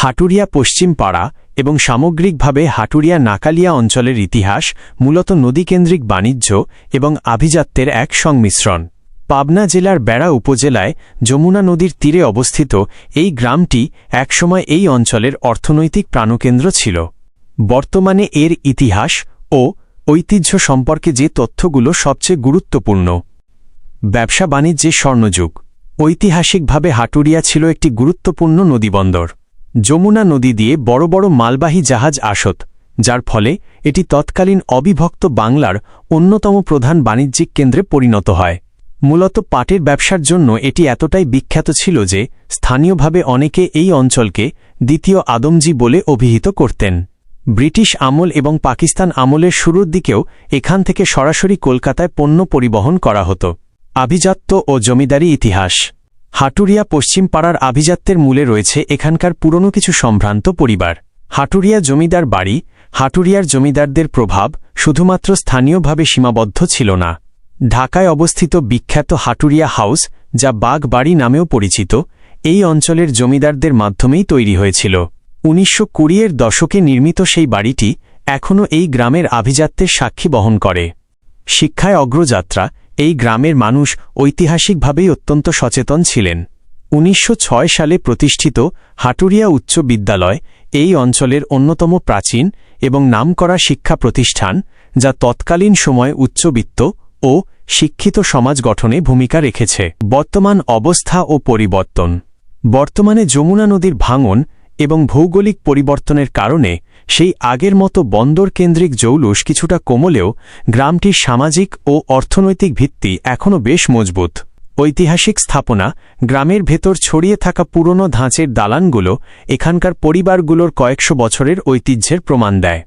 হাটুরিয়া পশ্চিম পাড়া এবং সামগ্রিকভাবে হাটুরিয়া নাকালিয়া অঞ্চলের ইতিহাস মূলত নদীকেন্দ্রিক বাণিজ্য এবং আভিজাত্যের এক সংমিশ্রণ। পাবনা জেলার বেড়া উপজেলায় যমুনা নদীর তীরে অবস্থিত এই গ্রামটি একসময় এই অঞ্চলের অর্থনৈতিক প্রাণকেন্দ্র ছিল। বর্তমানে এর ইতিহাস ও ঐতিহ্য সম্পর্কে যে তথ্যগুলো সবচেয়ে গুরুত্বপূর্ণ। ব্যবসা বাণিজ্যে স্বর্ণযুগ। ঐতিহাসিকভাবে হাটুরিয়া ছিল একটি গুরুত্বপূর্ণ নদীবন্দর। যমুনা নদী দিয়ে বড় বড় মালবাহী জাহাজ আসত, যার ফলে এটি তৎকালীন অবিভক্ত বাংলার অন্যতম প্রধান বাণিজ্যিক কেন্দ্রে পরিণত হয়। মূলত পাটের ব্যবসার জন্য এটি এতটাই বিখ্যাত ছিল যে স্থানীয়ভাবে অনেকে এই অঞ্চলকে দ্বিতীয় আদমজি বলে অভিহিত করতেন। ব্রিটিশ আমল এবং পাকিস্তান আমলের শুরুর দিকেও এখান থেকে সরাসরি কলকাতায় পণ্য পরিবহন করা হতো। আভিজাত্য ও জমিদারি ইতিহাস। হাটুরিয়া পশ্চিম পাড়ার আভিজাত্যের মূলে রয়েছে এখানকার পুরনো কিছু সম্ভ্রান্ত পরিবার। হাটুরিয়া জমিদার বাড়ি। হাটুরিয়ার জমিদারদের প্রভাব শুধুমাত্র স্থানীয়ভাবে সীমাবদ্ধ ছিল না। ঢাকায় অবস্থিত বিখ্যাত হাটুরিয়া হাউস, যা বাগ বাড়ি নামেও পরিচিত, এই অঞ্চলের জমিদারদের মাধ্যমেই তৈরি হয়েছিল। ১৯২০-এর দশকে নির্মিত সেই বাড়িটি এখনও এই গ্রামের আভিজাত্যের সাক্ষী বহন করে। শিক্ষায় অগ্রযাত্রা। এই গ্রামের মানুষ ঐতিহাসিকভাবেই অত্যন্ত সচেতন ছিলেন। ১৯০৬ সালে প্রতিষ্ঠিত হাটুরিয়া উচ্চ বিদ্যালয় এই অঞ্চলের অন্যতম প্রাচীন এবং নামকরা শিক্ষা প্রতিষ্ঠান, যা তৎকালীন সময়ে উচ্চবিত্ত ও শিক্ষিত সমাজ গঠনে ভূমিকা রেখেছে। বর্তমান অবস্থা ও পরিবর্তন। বর্তমানে যমুনা নদীর ভাঙন এবং ভৌগোলিক পরিবর্তনের কারণে সেই আগের মতো বন্দর কেন্দ্রিক জৌলুস কিছুটা কমলেও গ্রামটির সামাজিক ও অর্থনৈতিক ভিত্তি এখনও বেশ মজবুত। ঐতিহাসিক স্থাপনা। গ্রামের ভেতর ছড়িয়ে থাকা পুরনো ধাঁচের দালানগুলো এখানকার পরিবারগুলোর কয়েকশো বছরের ঐতিহ্যের প্রমাণ দেয়।